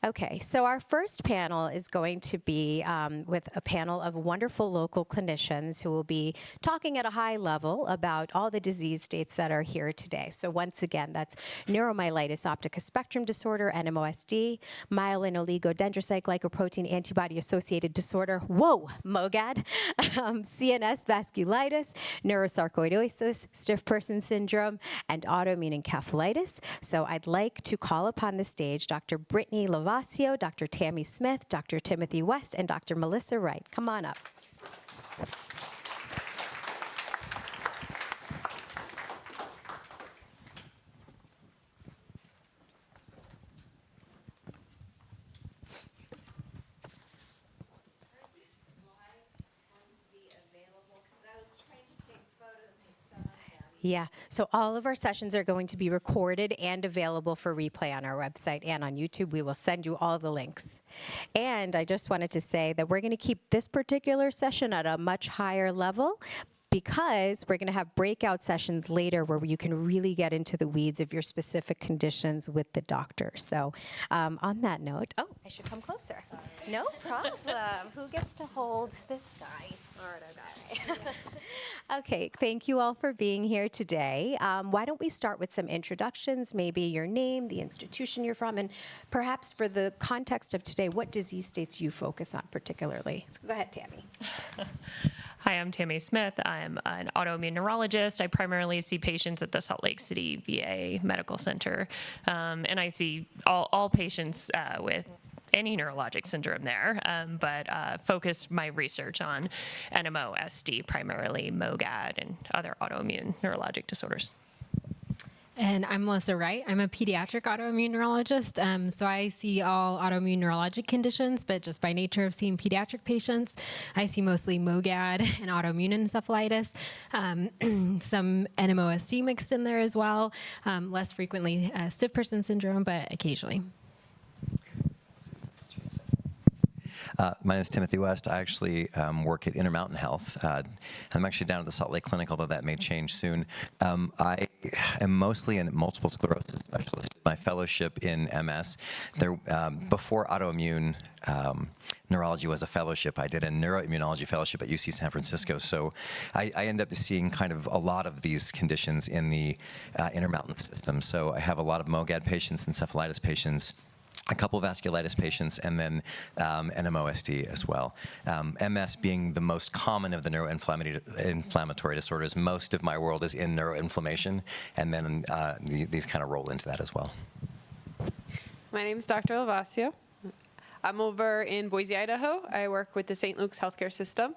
Okay, so our first panel is going to be with a panel of wonderful local clinicians who will be talking at a high level about all the disease states that are here today. So once again, that's neuromyelitis optica spectrum disorder, NMOSD, myelin oligodendrocyte glycoprotein antibody-associated disorder, whoa, MOGAD, CNS vasculitis, neurosarcoidosis, stiff person syndrome, and autoimmune encephalitis. So I'd like to call upon the stage Dr. Brittany Lovascio, Dr. Tammy Smith, Dr. Timothy West, and Dr. Melissa Wright. Come on up. Yeah, so all of our sessions are going to be recorded and available for replay on our website and on YouTube. We will send you all the links. And I just wanted to say that we're going to keep this particular session at a much higher level, because we're going to have breakout sessions later where you can really get into the weeds of your specific conditions with the doctor. So on that note, oh, I should come closer. Sorry. No problem. Who gets to hold this guy? Okay, thank you all for being here today. Why don't we start with some introductions, maybe your name, the institution you're from, and perhaps for the context of today, what disease states you focus on particularly. So go ahead, Tammy. Hi, I'm Tammy Smith. I'm an autoimmune neurologist. I primarily see patients at the Salt Lake City VA Medical Center, and I see all patients with any neurologic syndrome there, but focus my research on NMOSD, primarily MOGAD, and other autoimmune neurologic disorders. And I'm Melissa Wright. I'm a pediatric autoimmune neurologist. So I see all autoimmune neurologic conditions, but just by nature of seeing pediatric patients, I see mostly MOGAD and autoimmune encephalitis, some NMOSD mixed in there as well, less frequently stiff person syndrome, but occasionally. My name is Timothy West. I actually work at Intermountain Health. I'm actually down at the Salt Lake Clinic, although that may change soon. I am mostly a multiple sclerosis specialist. My fellowship in MS, before autoimmune neurology was a fellowship, I did a neuroimmunology fellowship at UC San Francisco. So I end up seeing kind of a lot of these conditions in the Intermountain system. So I have a lot of MOGAD patients, encephalitis patients, a couple of vasculitis patients, and then NMOSD as well. MS being the most common of the neuroinflammatory disorders. Most of my world is in neuroinflammation, and then these kind of roll into that as well. My name is Dr. Lovascio. I'm over in Boise, Idaho. I work with the St. Luke's healthcare system.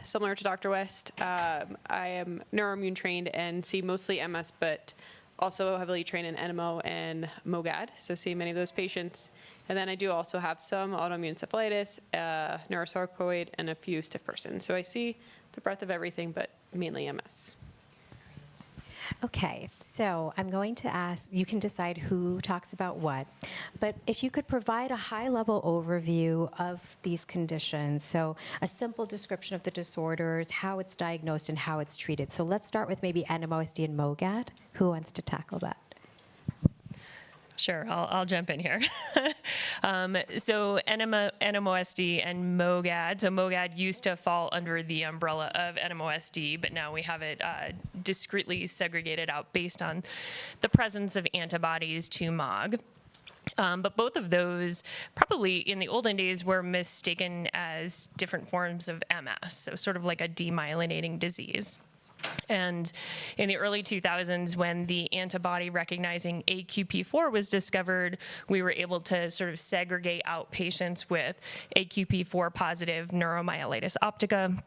Similar to Dr. West, I am neuroimmune trained and see mostly MS, but also heavily trained in NMO and MOGAD, so see many of those patients. And then I do also have some autoimmune encephalitis, neurosarcoid, and a few stiff persons. So I see the breadth of everything, but mainly MS. Okay, so I'm going to ask, you can decide who talks about what, but if you could provide a high-level overview of these conditions, so a simple description of the disorders, how it's diagnosed, and how it's treated. So let's start with maybe NMOSD and MOGAD. Who wants to tackle that? Sure, I'll jump in here. So NMOSD and MOGAD. So MOGAD used to fall under the umbrella of NMOSD, but now we have it discretely segregated out based on the presence of antibodies to MOG. But both of those probably in the olden days were mistaken as different forms of MS, so sort of like a demyelinating disease. And in the early 2000s, when the antibody recognizing AQP4 was discovered, we were able to sort of segregate out patients with AQP4 positive neuromyelitis optica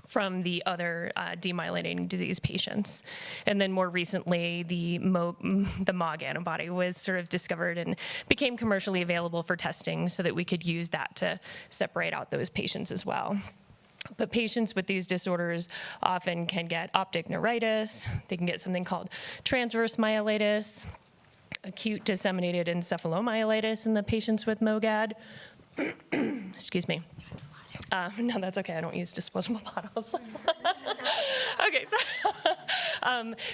from the other demyelinating disease patients. And then more recently, the MOG antibody was sort of discovered and became commercially available for testing so that we could use that to separate out those patients as well. But patients with these disorders often can get optic neuritis. They can get something called transverse myelitis, acute disseminated encephalomyelitis in the patients with MOGAD. Excuse me. No, that's okay. I don't use disposable bottles. Okay,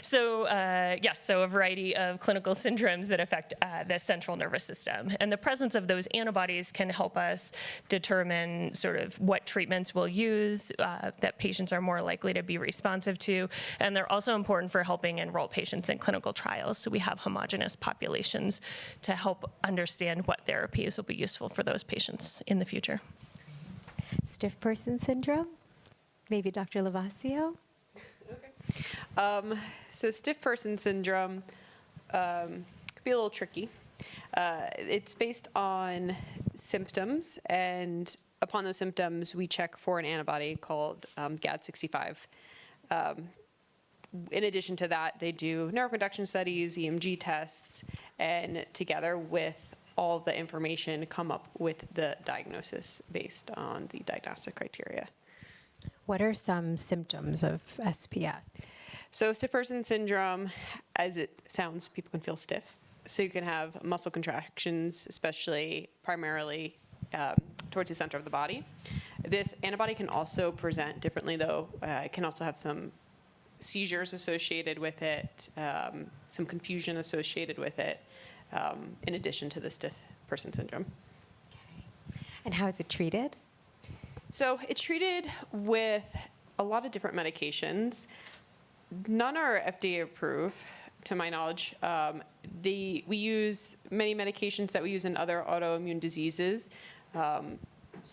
so a variety of clinical syndromes that affect the central nervous system. And the presence of those antibodies can help us determine sort of what treatments we'll use that patients are more likely to be responsive to. And they're also important for helping enroll patients in clinical trials. So we have homogeneous populations to help understand what therapies will be useful for those patients in the future. Stiff person syndrome? Maybe Dr. Lovascio? So stiff person syndrome can be a little tricky. It's based on symptoms, and upon those symptoms, we check for an antibody called GAD65. In addition to that, they do neuroconduction studies, EMG tests, and together with all the information, come up with the diagnosis based on the diagnostic criteria. What are some symptoms of SPS? So stiff person syndrome, as it sounds, people can feel stiff. So you can have muscle contractions, especially primarily towards the center of the body. This antibody can also present differently, though. It can also have some seizures associated with it, some confusion associated with it, in addition to the stiff person syndrome. Okay. And how is it treated? So it's treated with a lot of different medications. None are FDA approved, to my knowledge. We use many medications that we use in other autoimmune diseases.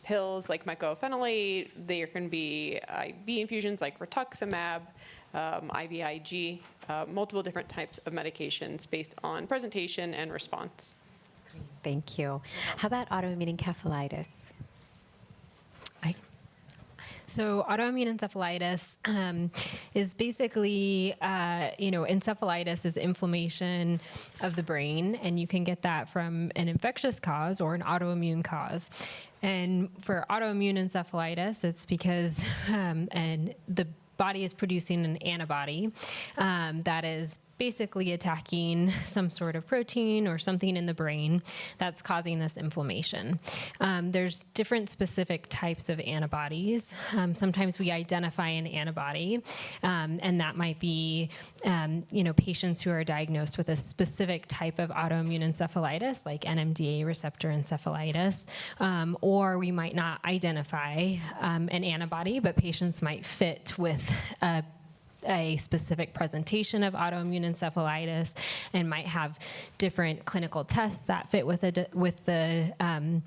Pills like mycophenolate, there can be IV infusions like rituximab, IVIG, multiple different types of medications based on presentation and response. Thank you. How about autoimmune encephalitis? So autoimmune encephalitis is basically, encephalitis is inflammation of the brain, and you can get that from an infectious cause or an autoimmune cause. And for autoimmune encephalitis, it's because the body is producing an antibody that is basically attacking some sort of protein or something in the brain that's causing this inflammation. There's different specific types of antibodies. Sometimes we identify an antibody, and that might be, patients who are diagnosed with a specific type of autoimmune encephalitis, like NMDA receptor encephalitis, or we might not identify an antibody, but patients might fit with a specific presentation of autoimmune encephalitis and might have different clinical tests that fit with the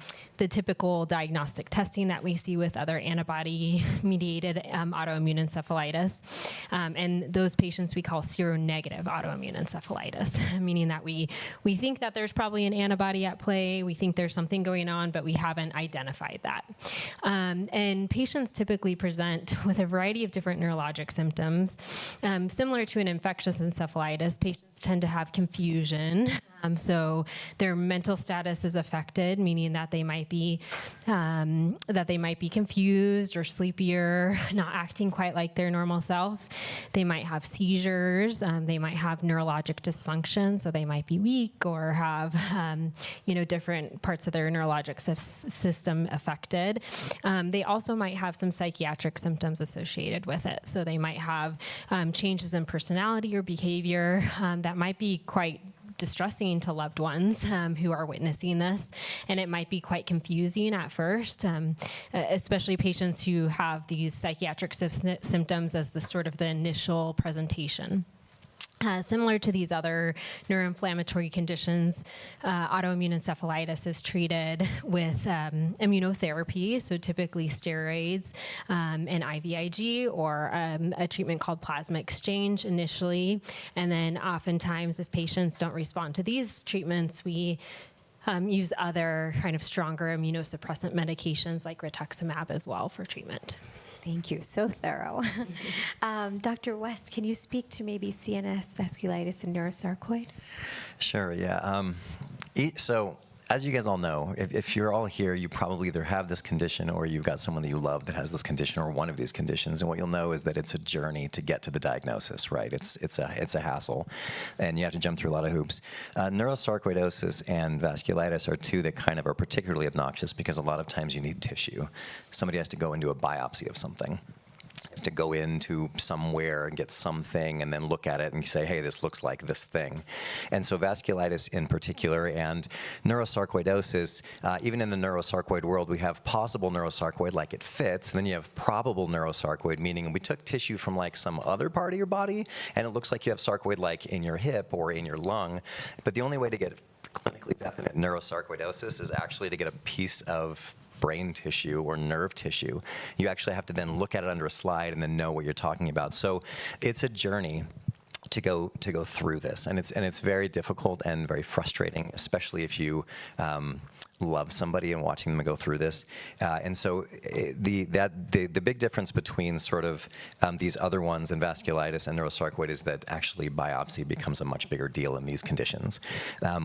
typical diagnostic testing that we see with other antibody-mediated autoimmune encephalitis. And those patients we call seronegative autoimmune encephalitis, meaning that we think that there's probably an antibody at play, we think there's something going on, but we haven't identified that. And patients typically present with a variety of different neurologic symptoms. Similar to an infectious encephalitis, patients tend to have confusion. So their mental status is affected, meaning that they might be confused or sleepier, not acting quite like their normal self. They might have seizures. They might have neurologic dysfunction, so they might be weak or have different parts of their neurologic system affected. They also might have some psychiatric symptoms associated with it. So they might have changes in personality or behavior that might be quite distressing to loved ones who are witnessing this, and it might be quite confusing at first, especially patients who have these psychiatric symptoms as the sort of the initial presentation. Similar to these other neuroinflammatory conditions, autoimmune encephalitis is treated with immunotherapy, so typically steroids and IVIG, or a treatment called plasma exchange initially. And then oftentimes, if patients don't respond to these treatments, we use other kind of stronger immunosuppressant medications like rituximab as well for treatment. Thank you. So thorough. Dr. West, can you speak to maybe CNS vasculitis and neurosarcoid? Sure, yeah. So as you guys all know, if you're all here, you probably either have this condition or you've got someone that you love that has this condition or one of these conditions. And what you'll know is that it's a journey to get to the diagnosis, right? It's a hassle, and you have to jump through a lot of hoops. Neurosarcoidosis and vasculitis are two that kind of are particularly obnoxious because a lot of times you need tissue. Somebody has to go and do a biopsy of something. To go into somewhere and get something and then look at it and say, hey, this looks like this thing. And so vasculitis in particular and neurosarcoidosis, even in the neurosarcoid world, we have possible neurosarcoid, like it fits, and then you have probable neurosarcoid, meaning we took tissue from like some other part of your body and it looks like you have sarcoid like in your hip or in your lung. But the only way to get clinically definite neurosarcoidosis is actually to get a piece of brain tissue or nerve tissue. You actually have to then look at it under a slide and then know what you're talking about. So it's a journey to go through this, and it's very difficult and very frustrating, especially if you love somebody and watching them go through this. And so the big difference between sort of these other ones and vasculitis and neurosarcoid is that actually biopsy becomes a much bigger deal in these conditions,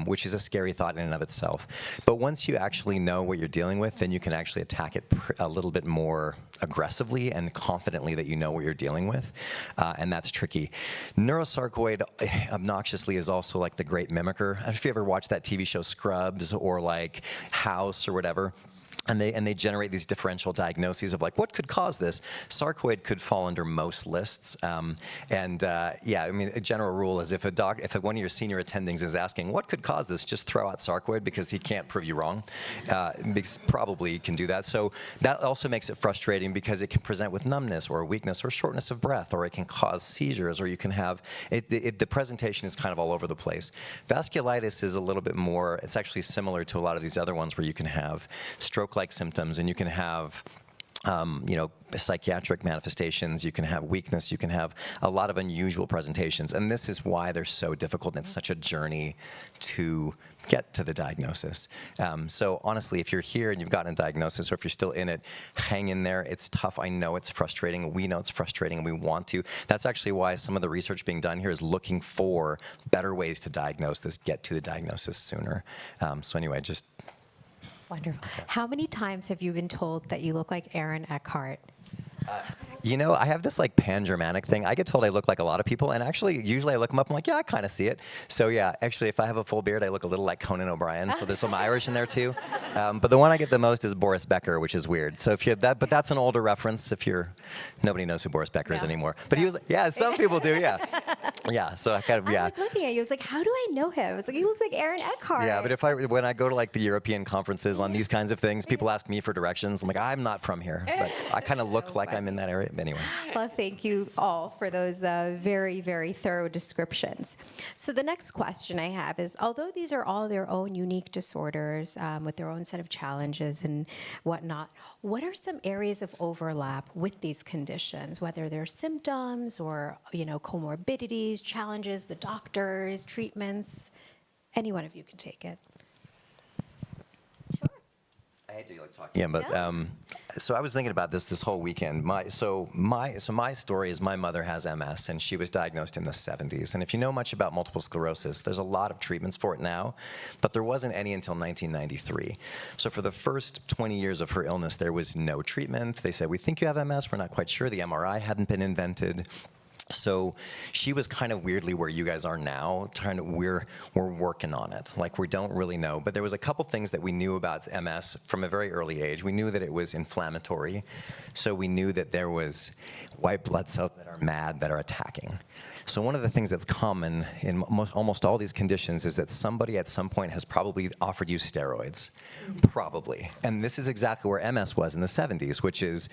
which is a scary thought in and of itself. But once you actually know what you're dealing with, then you can actually attack it a little bit more aggressively and confidently that you know what you're dealing with, and that's tricky. Neurosarcoid, obnoxiously, is also like the great mimicker. I don't know if you ever watched that TV show Scrubs or like House or whatever. And they generate these differential diagnoses of like, what could cause this? Sarcoid could fall under most lists. Yeah, I mean, a general rule is if one of your senior attendings is asking, what could cause this? Just throw out sarcoid because he can't prove you wrong. Probably can do that. So that also makes it frustrating because it can present with numbness or weakness or shortness of breath, or it can cause seizures, or you can have, the presentation is kind of all over the place. Vasculitis is a little bit more, it's actually similar to a lot of these other ones where you can have stroke-like symptoms, and you can have psychiatric manifestations, you can have weakness, you can have a lot of unusual presentations. And this is why they're so difficult, and it's such a journey to get to the diagnosis. So honestly, if you're here and you've gotten a diagnosis, or if you're still in it, hang in there. It's tough. I know it's frustrating. We know it's frustrating, and we want to. That's actually why some of the research being done here is looking for better ways to diagnose this, get to the diagnosis sooner. So anyway, just Wonderful. How many times have you been told that you look like Aaron Eckhart? You know, I have this like pan-Germanic thing. I get told I look like a lot of people, and actually, usually I look them up, I'm like, yeah, I kind of see it. So yeah, actually, if I have a full beard, I look a little like Conan O'Brien, so there's some Irish in there too. But the one I get the most is Boris Becker, which is weird. So if you have that, but that's an older reference nobody knows who Boris Becker is anymore. But he was, yeah, some people do, yeah. Yeah, so I kind of, yeah. I was looking at you, I was like, how do I know him? I was like, he looks like Aaron Eckhart. Yeah, but when I go to like the European conferences on these kinds of things, people ask me for directions. I'm like, I'm not from here, but I kind of look like I'm in that area. Anyway. Well, thank you all for those very, very thorough descriptions. So the next question I have is, although these are all their own unique disorders with their own set of challenges and whatnot, what are some areas of overlap with these conditions, whether they're symptoms or, comorbidities, challenges, the doctors, treatments? Any one of you can take it. I hate to like talking. Yeah, but so I was thinking about this whole weekend. My story is my mother has MS, and she was diagnosed in the 70s. And if you know much about multiple sclerosis, there's a lot of treatments for it now, but there wasn't any until 1993. So for the first 20 years of her illness, there was no treatment. They said, we think you have MS. We're not quite sure. The MRI hadn't been invented. So she was kind of weirdly where you guys are now, we're working on it. Like, we don't really know. But there was a couple things that we knew about MS from a very early age. We knew that it was inflammatory. So we knew that there was white blood cells that are mad, that are attacking. So one of the things that's common in almost all these conditions is that somebody at some point has probably offered you steroids. Probably. And this is exactly where MS was in the 70s, which is,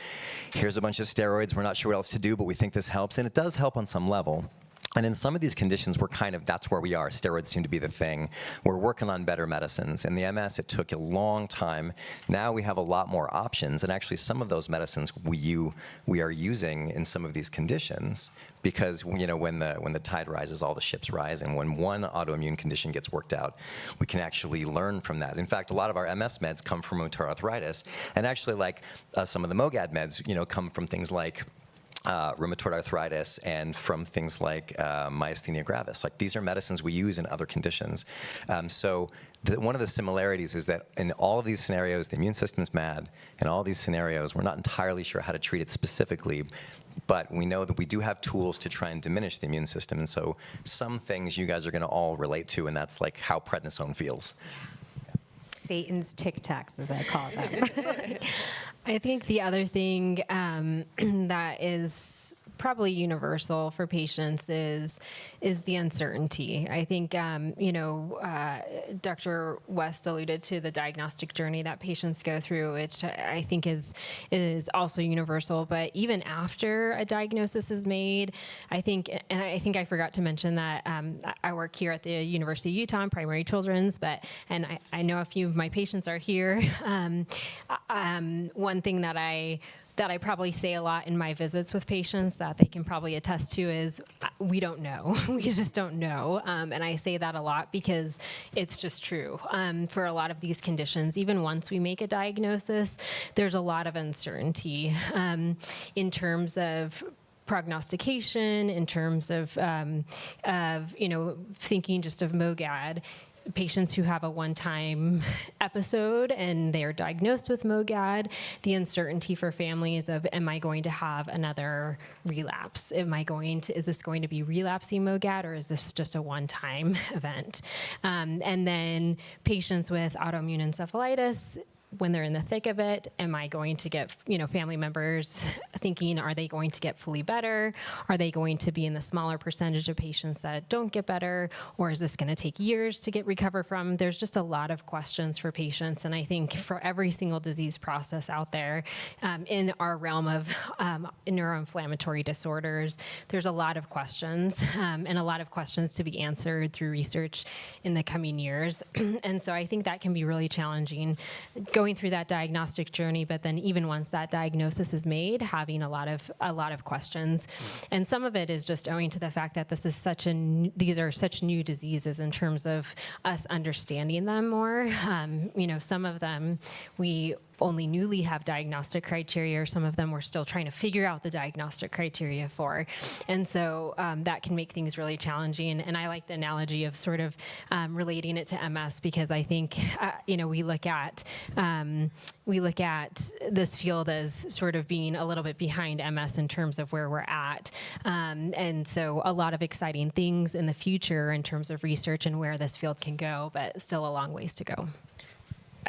here's a bunch of steroids, we're not sure what else to do, but we think this helps. And it does help on some level. And in some of these conditions, that's where we are. Steroids seem to be the thing. We're working on better medicines. In the MS, it took a long time. Now we have a lot more options. And actually, some of those medicines we are using in some of these conditions because, when the tide rises, all the ships rise. And when one autoimmune condition gets worked out, we can actually learn from that. In fact, a lot of our MS meds come from rheumatoid arthritis. And actually, like some of the MOGAD meds, come from things like rheumatoid arthritis, and from things like myasthenia gravis. Like, these are medicines we use in other conditions. One of the similarities is that in all of these scenarios, the immune system's mad. In all these scenarios, we're not entirely sure how to treat it specifically, but we know that we do have tools to try and diminish the immune system. And so some things you guys are going to all relate to, and that's like how prednisone feels. Satan's Tic Tacs, as I call them. I think the other thing that is probably universal for patients is the uncertainty. I think, Dr. West alluded to the diagnostic journey that patients go through, which I think is also universal. But even after a diagnosis is made, I think I forgot to mention that I work here at the University of Utah in primary children's, and I know a few of my patients are here. One thing that I probably say a lot in my visits with patients that they can probably attest to is we don't know. We just don't know. And I say that a lot because it's just true. For a lot of these conditions, even once we make a diagnosis, there's a lot of uncertainty in terms of prognostication, in terms of thinking just of MOGAD. Patients who have a one-time episode and they are diagnosed with MOGAD, the uncertainty for families of, am I going to have another relapse? Is this going to be relapsing MOGAD, or is this just a one-time event? And then patients with autoimmune encephalitis, when they're in the thick of it, am I going to get, family members thinking, are they going to get fully better? Are they going to be in the smaller percentage of patients that don't get better? Or is this going to take years to recover from? There's just a lot of questions for patients. And I think for every single disease process out there in our realm of neuroinflammatory disorders, there's a lot of questions and a lot of questions to be answered through research in the coming years. And so I think that can be really challenging, going through that diagnostic journey, but then even once that diagnosis is made, having a lot of questions. And some of it is just owing to the fact that these are such new diseases in terms of us understanding them more. Some of them we only newly have diagnostic criteria, or some of them we're still trying to figure out the diagnostic criteria for. And so that can make things really challenging. And I like the analogy of sort of relating it to MS, because I think, we look at this field as sort of being a little bit behind MS in terms of where we're at. And so a lot of exciting things in the future in terms of research and where this field can go, but still a long ways to go.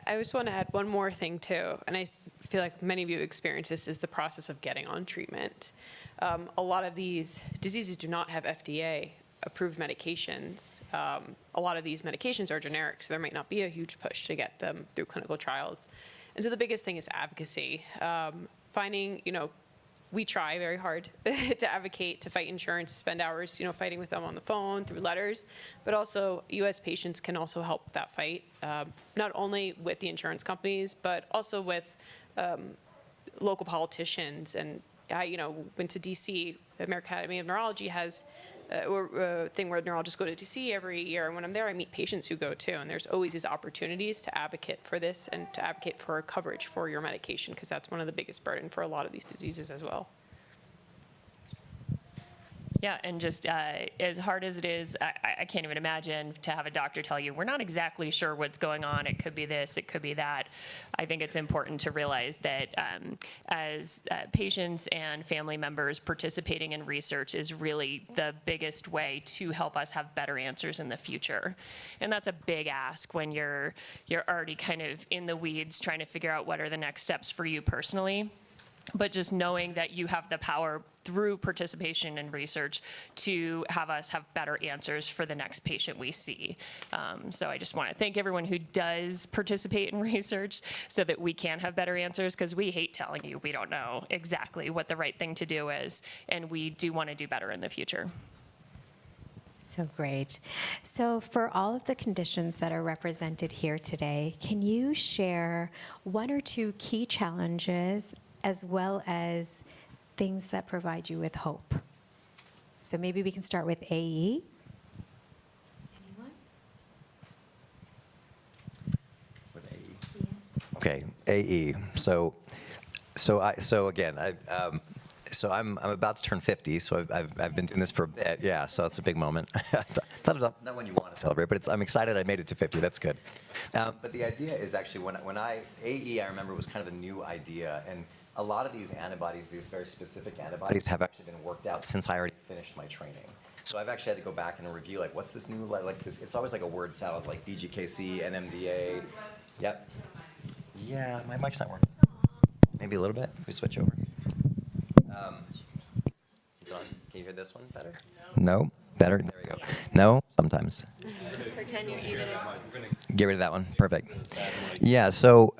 I just want to add one more thing too, and I feel like many of you experience this, is the process of getting on treatment. A lot of these diseases do not have FDA-approved medications. A lot of these medications are generic, so there might not be a huge push to get them through clinical trials. And so the biggest thing is advocacy. Finding, we try very hard to advocate, to fight insurance, spend hours, fighting with them on the phone, through letters, but also U.S. patients can also help that fight, not only with the insurance companies, but also with local politicians. And I, went to D.C., the American Academy of Neurology has a thing where neurologists go to D.C. every year, and when I'm there, I meet patients who go too, and there's always these opportunities to advocate for this and to advocate for coverage for your medication, because that's one of the biggest burden for a lot of these diseases as well. Yeah, and just as hard as it is, I can't even imagine to have a doctor tell you, we're not exactly sure what's going on. It could be this, it could be that. I think it's important to realize that as patients and family members, participating in research is really the biggest way to help us have better answers in the future. And that's a big ask when you're already kind of in the weeds trying to figure out what are the next steps for you personally. But just knowing that you have the power through participation in research to have us have better answers for the next patient we see. So I just want to thank everyone who does participate in research so that we can have better answers, because we hate telling you we don't know exactly what the right thing to do is, and we do want to do better in the future. So great. So for all of the conditions that are represented here today, can you share one or two key challenges as well as things that provide you with hope? So maybe we can start with AE. Anyone? With AE. Okay, AE. So again, So I'm about to turn 50, so I've been doing this for a bit. Yeah, so it's a big moment. Thought not one you want to celebrate, but I'm excited I made it to 50. That's good. But the idea is actually when AE, I remember, was kind of a new idea, and a lot of these antibodies, these very specific antibodies, have actually been worked out since I already finished my training. So I've actually had to go back and review, like, what's this new, like this, it's always like a word salad, like VGKC, NMDA. Yep. Yeah, my mic's not working. Maybe a little bit. We switch over. It's on. Can you hear this one better? No. Better? There we go. No? Sometimes. Pretend you muted it. Get rid of that one. Perfect. Yeah, so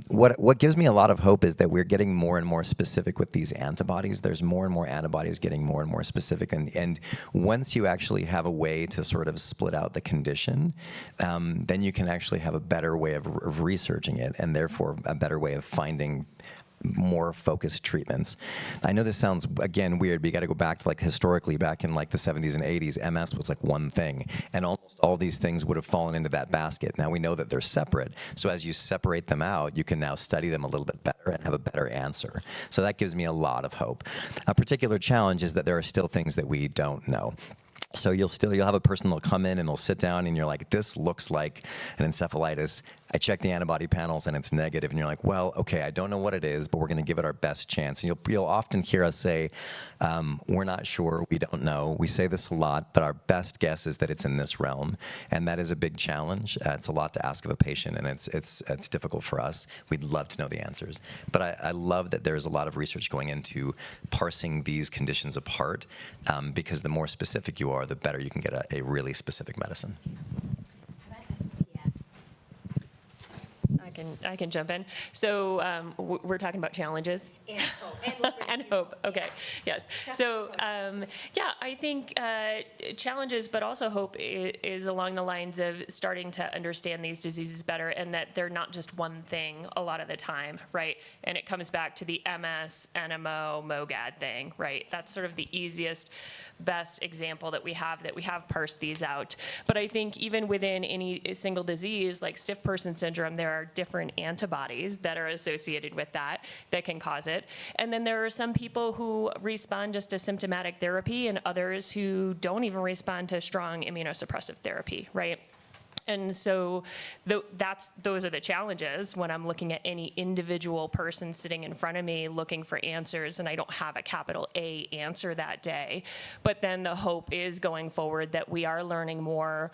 what gives me a lot of hope is that we're getting more and more specific with these antibodies. There's more and more antibodies getting more and more specific. And once you actually have a way to sort of split out the condition, then you can actually have a better way of researching it, and therefore a better way of finding more focused treatments. I know this sounds, again, weird, but you got to go back to, like, historically, back in like the 70s and 80s, MS was like one thing, and almost all these things would have fallen into that basket. Now we know that they're separate, so as you separate them out, you can now study them a little bit better and have a better answer. So that gives me a lot of hope. A particular challenge is that there are still things that we don't know. So you'll have a person that'll come in and they'll sit down and you're like, this looks like an encephalitis. I check the antibody panels and it's negative, and you're like, well, okay, I don't know what it is, but we're going to give it our best chance. And you'll often hear us say, we're not sure, we don't know. We say this a lot, but our best guess is that it's in this realm, and that is a big challenge. It's a lot to ask of a patient, and it's difficult for us. We'd love to know the answers, but I love that there's a lot of research going into parsing these conditions apart, because the more specific you are, the better you can get a really specific medicine. How about SPS? I can jump in. So we're talking about challenges. And hope. And hope. Okay. Yes. So yeah, I think challenges, but also hope is along the lines of starting to understand these diseases better, and that they're not just one thing a lot of the time, right? And it comes back to the MS, NMO, MOGAD thing, right? That's sort of the easiest, best example that we have parsed these out. But I think even within any single disease, like stiff person syndrome, there are different antibodies that are associated with that can cause it. And then there are some people who respond just to symptomatic therapy, and others who don't even respond to strong immunosuppressive therapy, right? And so those are the challenges when I'm looking at any individual person sitting in front of me looking for answers, and I don't have a capital A answer that day. But then the hope is going forward that we are learning more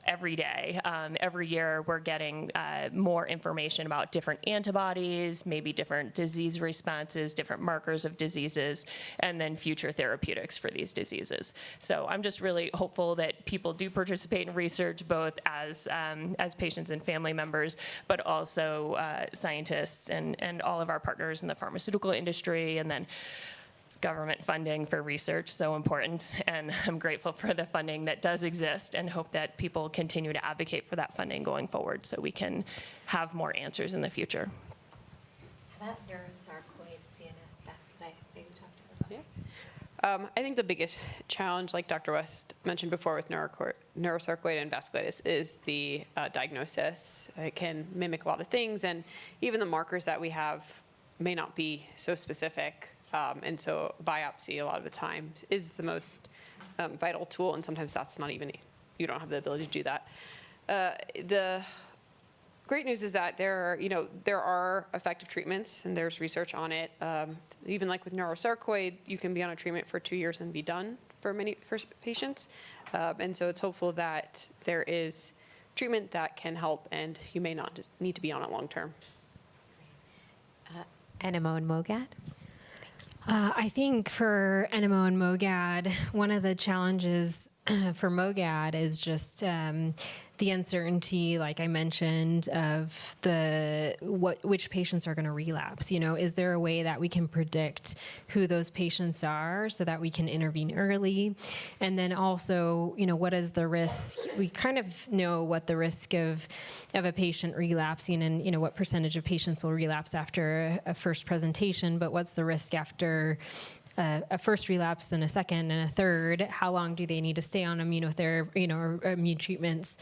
every day. Every year we're getting more information about different antibodies, maybe different disease responses, different markers of diseases, and then future therapeutics for these diseases. So I'm just really hopeful that people do participate in research, both as patients and family members, but also scientists and all of our partners in the pharmaceutical industry, and then government funding for research, so important, and I'm grateful for the funding that does exist, and hope that people continue to advocate for that funding going forward so we can have more answers in the future. How about neurosarcoid CNS vasculitis? Maybe talk to her about I think the biggest challenge, like Dr. West mentioned before with neurosarcoid and vasculitis, is the diagnosis. It can mimic a lot of things, and even the markers that we have may not be so specific. And so biopsy, a lot of the time, is the most vital tool, and sometimes that's not even, you don't have the ability to do that. The great news is that there are effective treatments, and there's research on it. Even like with neurosarcoid, you can be on a treatment for 2 years and be done for patients. And so it's hopeful that there is treatment that can help, and you may not need to be on it long term. NMO and MOGAD? I think for NMO and MOGAD, one of the challenges for MOGAD is just the uncertainty, like I mentioned, of which patients are going to relapse. Is there a way that we can predict who those patients are so that we can intervene early? And then also, what is the risk? We kind of know what the risk of a patient relapsing, and what percentage of patients will relapse after a first presentation, but what's the risk after a first relapse and a second and a third, how long do they need to stay on immunotherapy, or immune treatments?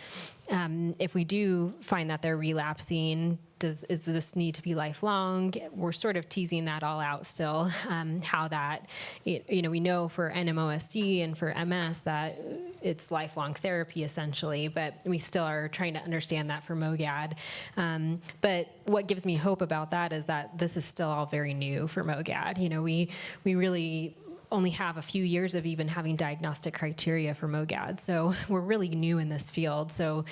If we do find that they're relapsing, does this need to be lifelong? We're sort of teasing that all out still. How that, we know for NMOSD and for MS that it's lifelong therapy essentially, but we still are trying to understand that for MOGAD. But what gives me hope about that is that this is still all very new for MOGAD. We really only have a few years of even having diagnostic criteria for MOGAD. So we're really new in this field. So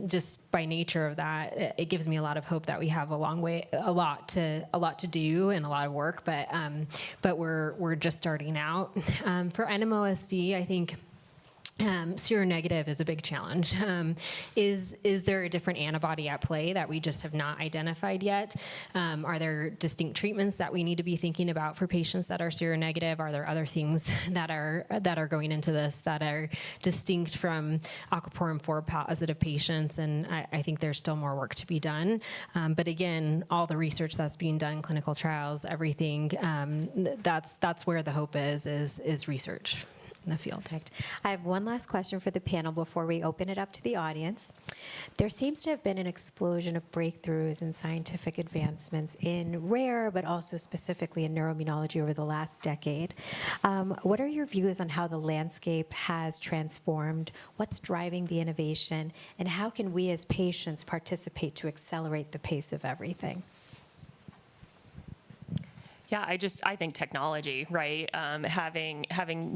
just by nature of that, it gives me a lot of hope that we have a lot to do and a lot of work, but we're just starting out. For NMOSD, I think seronegative is a big challenge. Is there a different antibody at play that we just have not identified yet? Are there distinct treatments that we need to be thinking about for patients that are seronegative? Are there other things that are going into this that are distinct from aquaporin 4 positive patients? And I think there's still more work to be done. But again, all the research that's being done, clinical trials, everything, that's where the hope is research in the field. Perfect. I have one last question for the panel before we open it up to the audience. There seems to have been an explosion of breakthroughs and scientific advancements in rare, but also specifically in neuroimmunology over the last decade. What are your views on how the landscape has transformed? What's driving the innovation? And how can we as patients participate to accelerate the pace of everything? Yeah, I think technology, right? Having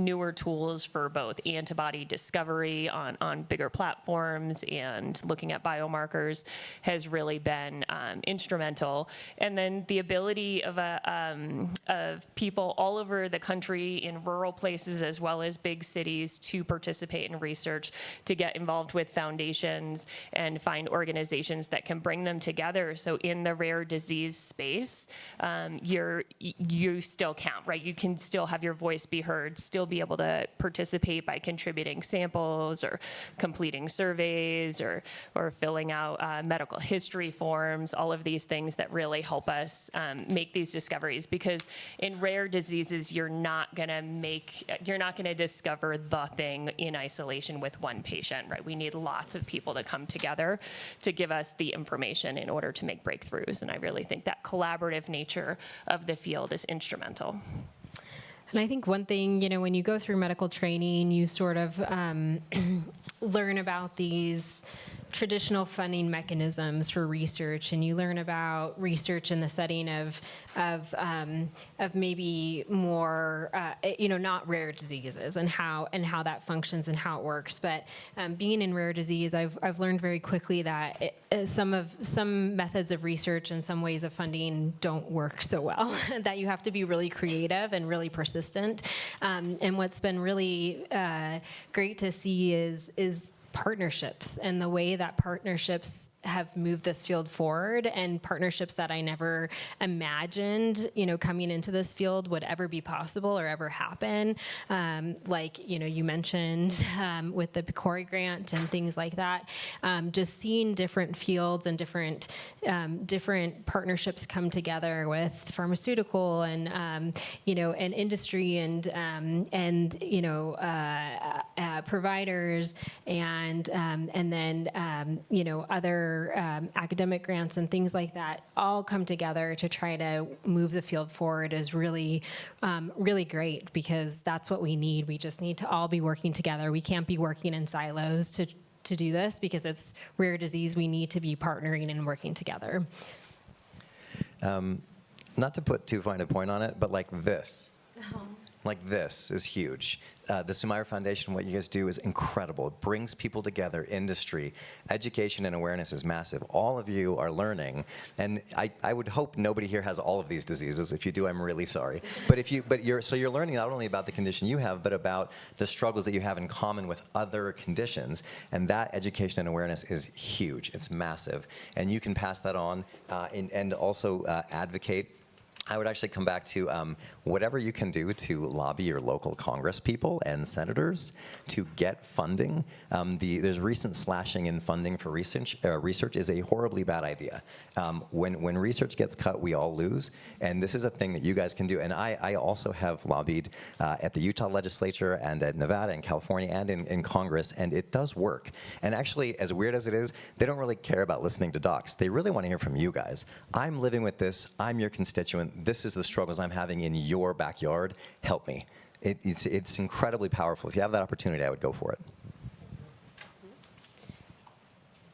newer tools for both antibody discovery on bigger platforms and looking at biomarkers has really been instrumental. And then the ability of people all over the country in rural places as well as big cities to participate in research, to get involved with foundations and find organizations that can bring them together. So in the rare disease space, you still count, right? You can still have your voice be heard, still be able to participate by contributing samples or completing surveys or filling out medical history forms, all of these things that really help us make these discoveries. Because in rare diseases, you're not gonna discover the thing in isolation with one patient, right? We need lots of people to come together to give us the information in order to make breakthroughs. And I really think that collaborative nature of the field is instrumental. And I think one thing, when you go through medical training, you sort of learn about these traditional funding mechanisms for research, and you learn about research in the setting of maybe more, not rare diseases and how that functions and how it works. But being in rare disease, I've learned very quickly that some methods of research and some ways of funding don't work so well. That you have to be really creative and really persistent. And what's been really great to see is partnerships and the way that partnerships have moved this field forward, and partnerships that I never imagined, coming into this field would ever be possible or ever happen. You mentioned with the PCORI grant and things like that, just seeing different fields and different partnerships come together with pharmaceutical and industry and providers and then other academic grants and things like that all come together to try to move the field forward is really, really great, because that's what we need. We just need to all be working together. We can't be working in silos to do this, because it's rare disease. We need to be partnering and working together. Not to put too fine a point on it, but like this. Like this is huge. The Sumaira Foundation, what you guys do is incredible. It brings people together, industry, education and awareness is massive. All of you are learning, and I would hope nobody here has all of these diseases. If you do, I'm really sorry. But you're learning not only about the condition you have, but about the struggles that you have in common with other conditions, and that education and awareness is huge. It's massive, and you can pass that on and also advocate I would actually come back to whatever you can do to lobby your local Congress people and senators to get funding. There's recent slashing in funding for research. Research is a horribly bad idea. When research gets cut, we all lose, and this is a thing that you guys can do. And I also have lobbied at the Utah legislature and at Nevada and California and in Congress, and it does work. And actually, as weird as it is, they don't really care about listening to docs. They really want to hear from you guys. I'm living with this. I'm your constituent. This is the struggles I'm having in your backyard. Help me. It's incredibly powerful. If you have that opportunity, I would go for it.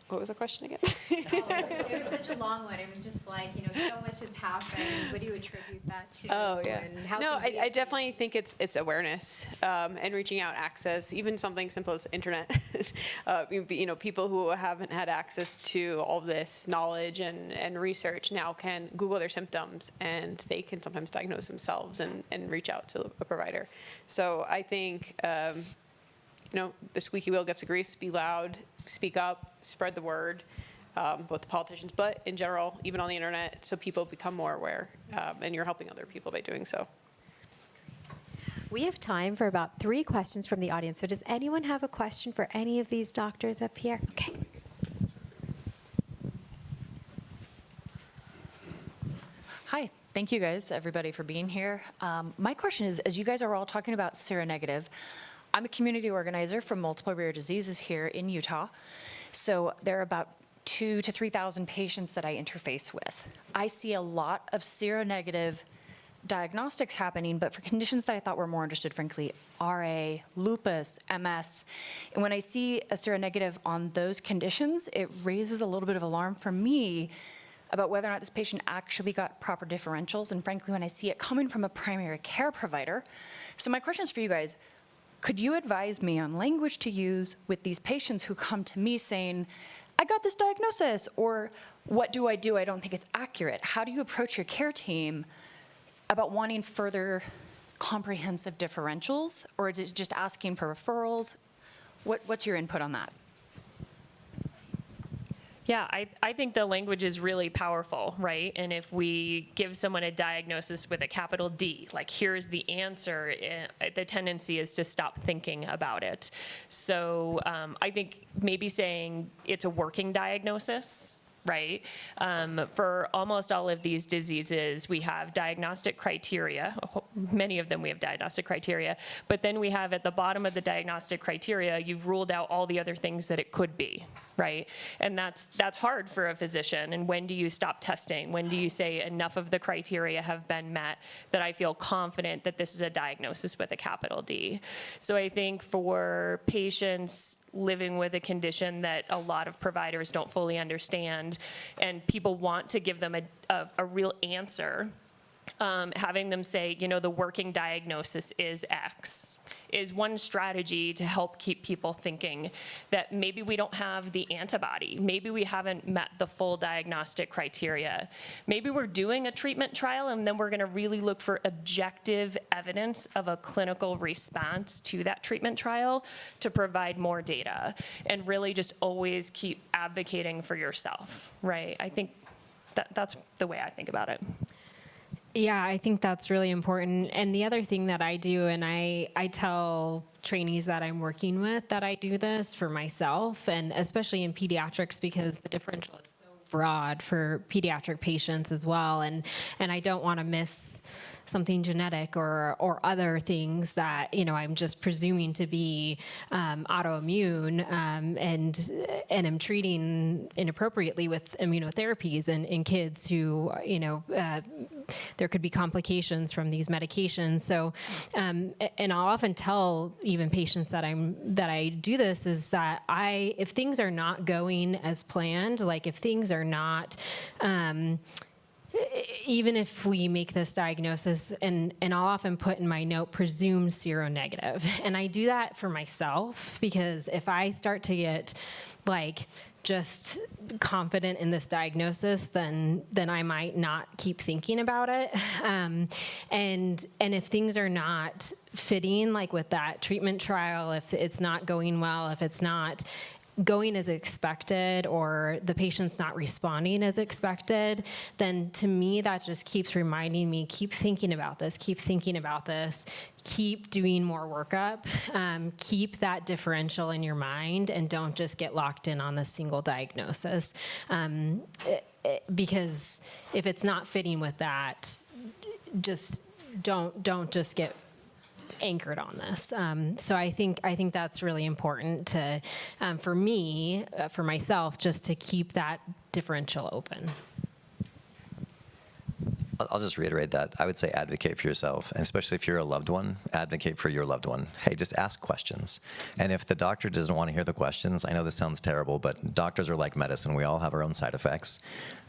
What was the question again? It was such a long one. It was just like, so much has happened. What do you attribute that to? Oh, yeah. And how No, can I definitely think it's awareness and reaching out access, even something simple as internet. People who haven't had access to all this knowledge and research now can Google their symptoms, and they can sometimes diagnose themselves and reach out to a provider. So I think, the squeaky wheel gets the grease. Be loud, speak up, spread the word. Both the politicians, but in general, even on the internet, so people become more aware, and you're helping other people by doing so. We have time for about 3 questions from the audience. So does anyone have a question for any of these doctors up here? Okay. Hi, thank you guys, everybody, for being here. My question is, as you guys are all talking about seronegative, I'm a community organizer for multiple rare diseases here in Utah. So there are about 2,000 to 3,000 patients that I interface with. I see a lot of seronegative diagnostics happening, but for conditions that I thought were more understood, frankly, RA, lupus, MS. And when I see a seronegative on those conditions, it raises a little bit of alarm for me about whether or not this patient actually got proper differentials, and frankly, when I see it coming from a primary care provider. So my question is for you guys, could you advise me on language to use with these patients who come to me saying, I got this diagnosis, or what do? I don't think it's accurate. How do you approach your care team about wanting further comprehensive differentials, or is it just asking for referrals? What's your input on that? Yeah, I think the language is really powerful, right? And if we give someone a diagnosis with a capital D, like here's the answer, the tendency is to stop thinking about it. So I think maybe saying it's a working diagnosis, right? For almost all of these diseases, we have diagnostic criteria. Many of them we have diagnostic criteria, but then we have at the bottom of the diagnostic criteria, you've ruled out all the other things that it could be, right? And that's hard for a physician. And when do you stop testing? When do you say enough of the criteria have been met that I feel confident that this is a diagnosis with a capital D? So I think for patients living with a condition that a lot of providers don't fully understand, and people want to give them a real answer, having them say, the working diagnosis is X, is one strategy to help keep people thinking that maybe we don't have the antibody, maybe we haven't met the full diagnostic criteria, maybe we're doing a treatment trial and then we're going to really look for objective evidence of a clinical response to that treatment trial to provide more data, and really just always keep advocating for yourself, right? I think that's the way I think about it. Yeah, I think that's really important. And the other thing that I do, and I tell trainees that I'm working with that I do this for myself, and especially in pediatrics because the differential is so broad for pediatric patients as well. And I don't want to miss something genetic or other things that, I'm just presuming to be autoimmune and am treating inappropriately with immunotherapies in kids who, there could be complications from these medications. So, and I'll often tell even patients that I do this is that if things are not going as planned, like if things are not, even if we make this diagnosis, and I'll often put in my note, presumed seronegative. And I do that for myself because if I start to get just confident in this diagnosis, then I might not keep thinking about it. And if things are not fitting, with that treatment trial, if it's not going well, if it's not, going as expected or the patient's not responding as expected, then to me that just keeps reminding me, keep thinking about this, keep doing more workup, keep that differential in your mind, and don't just get locked in on the single diagnosis. Because if it's not fitting with that, just don't just get anchored on this. So I think that's really important to, for me, for myself, just to keep that differential open. I'll just reiterate that. I would say advocate for yourself, and especially if you're a loved one, advocate for your loved one. Hey, just ask questions. And if the doctor doesn't want to hear the questions, I know this sounds terrible, but doctors are like medicine. We all have our own side effects.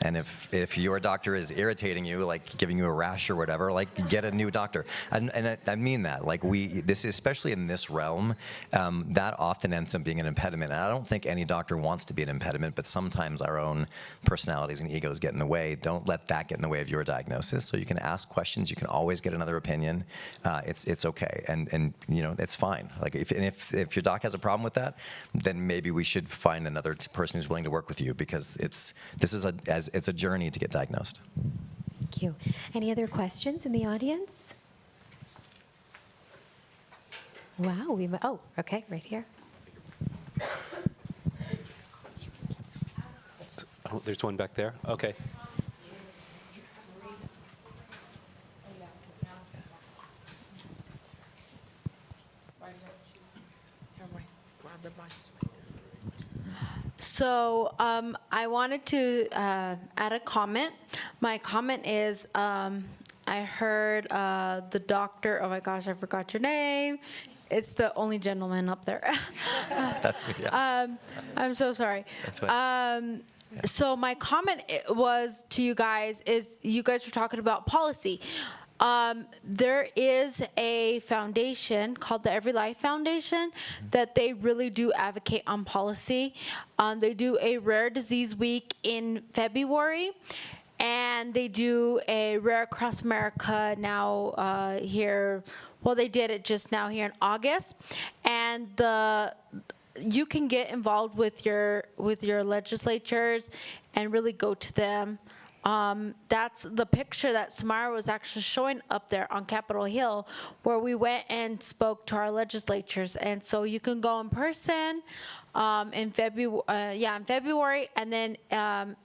And if your doctor is irritating you, like giving you a rash or whatever, like get a new doctor. And I mean that. Like this, especially in this realm, that often ends up being an impediment. And I don't think any doctor wants to be an impediment, but sometimes our own personalities and egos get in the way. Don't let that get in the way of your diagnosis. So you can ask questions. You can always get another opinion. It's okay, and it's fine. Like if your doc has a problem with that, then maybe we should find another person who's willing to work with you, because it's a journey to get diagnosed. Thank you. Any other questions in the audience? Wow. Okay, right here. Oh, there's one back there. Okay. So I wanted to add a comment. My comment is I heard the doctor, oh my gosh, I forgot your name. It's the only gentleman up there. That's me, yeah. I'm so sorry. That's fine. So my comment was to you guys is you guys were talking about policy. There is a foundation called the Every Life Foundation that they really do advocate on policy. They do a rare disease week in February, and they do a Rare Across America now here. Well, they did it just now here in August, and you can get involved with your legislatures and really go to them. That's the picture that Samara was actually showing up there on Capitol Hill, where we went and spoke to our legislatures. And so you can go in person in February, and then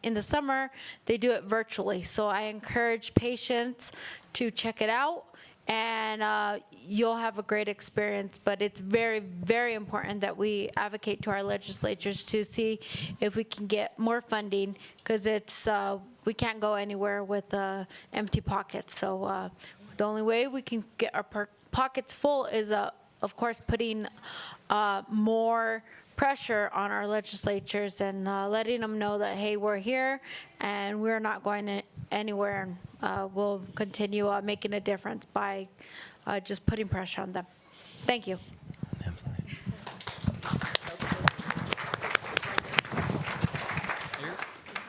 in the summer they do it virtually. So I encourage patients to check it out, and you'll have a great experience. But it's very, very important that we advocate to our legislatures to see if we can get more funding, because it's we can't go anywhere with empty pockets. So the only way we can get our pockets full is, of course, putting more pressure on our legislatures and letting them know that, hey, we're here and we're not going anywhere, and we'll continue making a difference by just putting pressure on them. Thank you.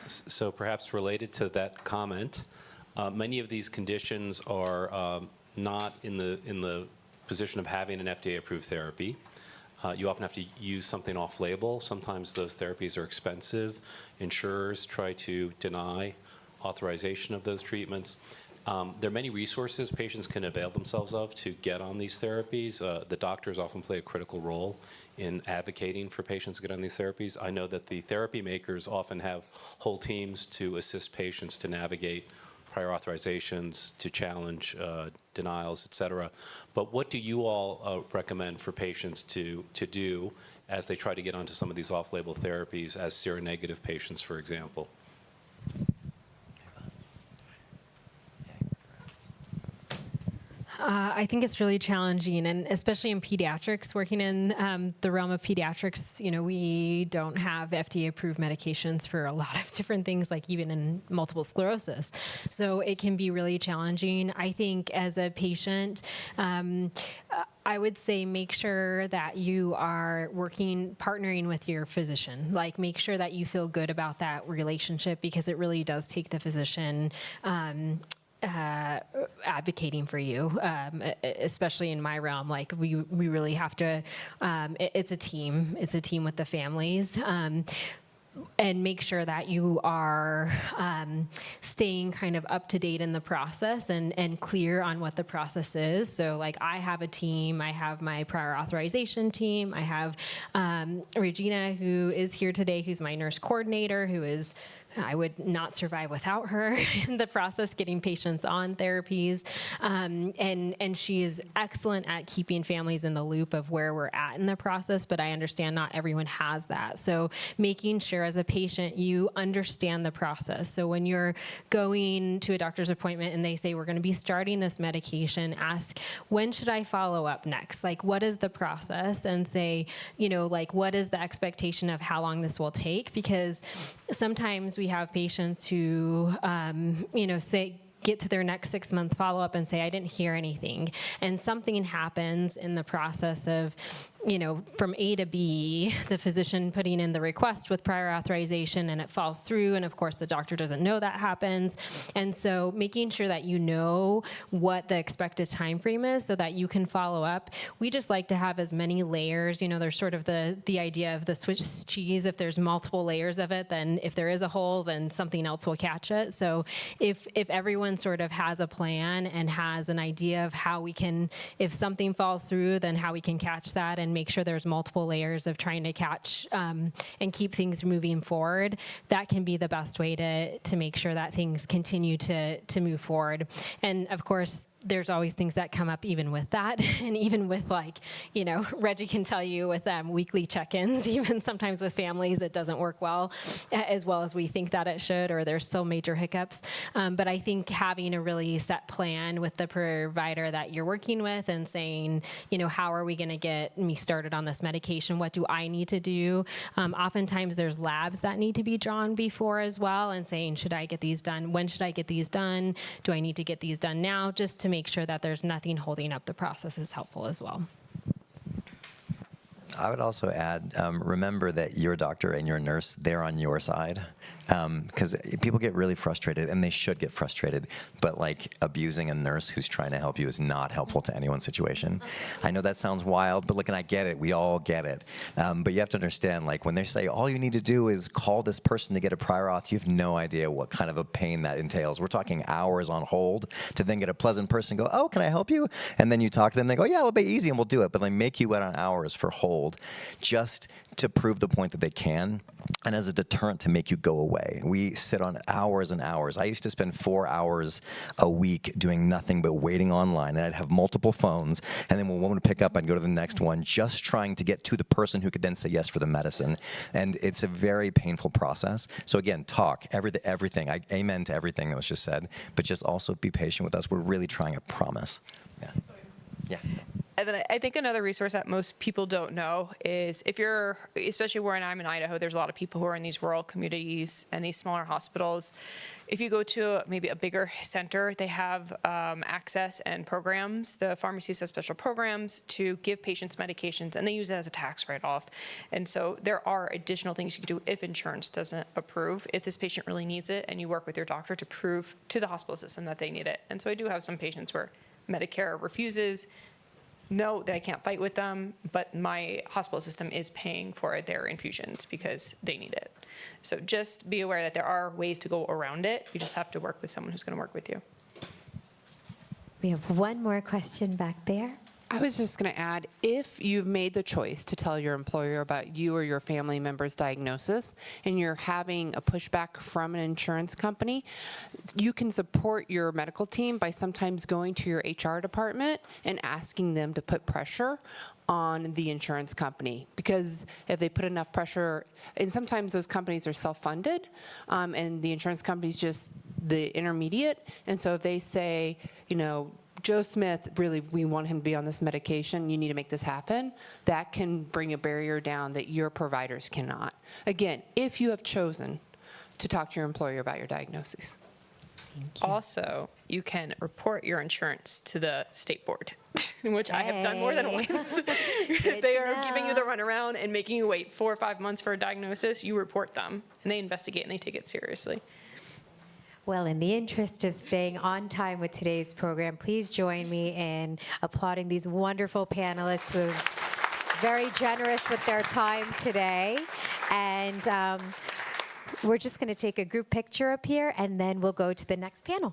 So perhaps related to that comment, many of these conditions are not in the position of having an FDA-approved therapy. You often have to use something off-label. Sometimes those therapies are expensive. Insurers try to deny authorization of those treatments. There are many resources patients can avail themselves of to get on these therapies. The doctors often play a critical role in advocating for patients to get on these therapies. I know that the therapy makers often have whole teams to assist patients to navigate prior authorizations, to challenge denials, et cetera. But what do you all recommend for patients to do as they try to get onto some of these off-label therapies as seronegative patients, for example? I think it's really challenging, and especially in pediatrics, working in the realm of pediatrics, we don't have FDA-approved medications for a lot of different things, like even in multiple sclerosis. So it can be really challenging. I think as a patient, I would say make sure that you are partnering with your physician. Like, make sure that you feel good about that relationship, because it really does take the physician advocating for you, especially in my realm. Like we really have to, it's a team with the families. And make sure that you are staying kind of up to date in the process and clear on what the process is. So like I have a team, I have my prior authorization team, I have Regina, who is here today, who's my nurse coordinator, who is, I would not survive without her in the process, getting patients on therapies. And she is excellent at keeping families in the loop of where we're at in the process, but I understand not everyone has that. So making sure as a patient, you understand the process. So when you're going to a doctor's appointment and they say, we're going to be starting this medication, ask, when should I follow up next? Like, what is the process? And say, like, what is the expectation of how long this will take? Because sometimes we have patients who, say, get to their next 6-month follow-up and say, I didn't hear anything. And something happens in the process of, from A to B, the physician putting in the request with prior authorization and it falls through. And of course, the doctor doesn't know that happens. And so making sure that you know what the expected time frame is so that you can follow up. We just like to have as many layers. There's sort of the idea of the Swiss cheese. If there's multiple layers of it, then if there is a hole, then something else will catch it. So if everyone sort of has a plan and has an idea of how we can, if something falls through, then how we can catch that and make sure there's multiple layers of trying to catch and keep things moving forward, that can be the best way to make sure that things continue to move forward. And of course, there's always things that come up even with that. And even with Reggie can tell you with weekly check-ins, even sometimes with families, it doesn't work well as we think that it should, or there's still major hiccups. But I think having a really set plan with the provider that you're working with and saying, how are we going to get me started on this medication? What do I need to do? Oftentimes there's labs that need to be drawn before as well, and saying, should I get these done? When should I get these done? Do I need to get these done now? Just to make sure that there's nothing holding up the process is helpful as well. I would also add, remember that your doctor and your nurse, they're on your side. Because people get really frustrated, and they should get frustrated, but like abusing a nurse who's trying to help you is not helpful to anyone's situation. I know that sounds wild, but look, and I get it. We all get it. But you have to understand, like when they say all you need to do is call this person to get a prior auth, you have no idea what kind of a pain that entails. We're talking hours on hold to then get a pleasant person go, oh, can I help you? And then you talk to them, they go, yeah, it'll be easy and we'll do it. But they make you wait on hours for hold just to prove the point that they can, and as a deterrent to make you go away. We sit on hours and hours. I used to spend 4 hours a week doing nothing but waiting online, and I'd have multiple phones, and then when one would pick up, I'd go to the next one, just trying to get to the person who could then say yes for the medicine. And it's a very painful process. So again, talk, everything. I amen to everything that was just said, but just also be patient with us. We're really trying, I promise. Yeah. And then I think another resource that most people don't know is if you're, especially where I'm in Idaho, there's a lot of people who are in these rural communities and these smaller hospitals. If you go to maybe a bigger center, they have access and programs. The pharmacies have special programs to give patients medications, and they use it as a tax write-off. And so there are additional things you can do if insurance doesn't approve, if this patient really needs it, and you work with your doctor to prove to the hospital system that they need it. And so I do have some patients where Medicare refuses. No, I can't fight with them, but my hospital system is paying for their infusions because they need it. So just be aware that there are ways to go around it. You just have to work with someone who's going to work with you. We have one more question back there. I was just going to add, if you've made the choice to tell your employer about you or your family member's diagnosis and you're having a pushback from an insurance company, you can support your medical team by sometimes going to your HR department and asking them to put pressure on the insurance company, because if they put enough pressure, and sometimes those companies are self-funded, and the insurance company's just the intermediate, and so if they say, Joe Smith, really, we want him to be on this medication, you need to make this happen, that can bring a barrier down that your providers cannot. Again, if you have chosen to talk to your employer about your diagnosis. Also, you can report your insurance to the state board, which I have done more than once. They are giving you the runaround and making you wait 4 or 5 months for a diagnosis. You report them, and they investigate, and they take it seriously. Well, in the interest of staying on time with today's program, please join me in applauding these wonderful panelists who are very generous with their time today. And we're just going to take a group picture up here, and then we'll go to the next panel.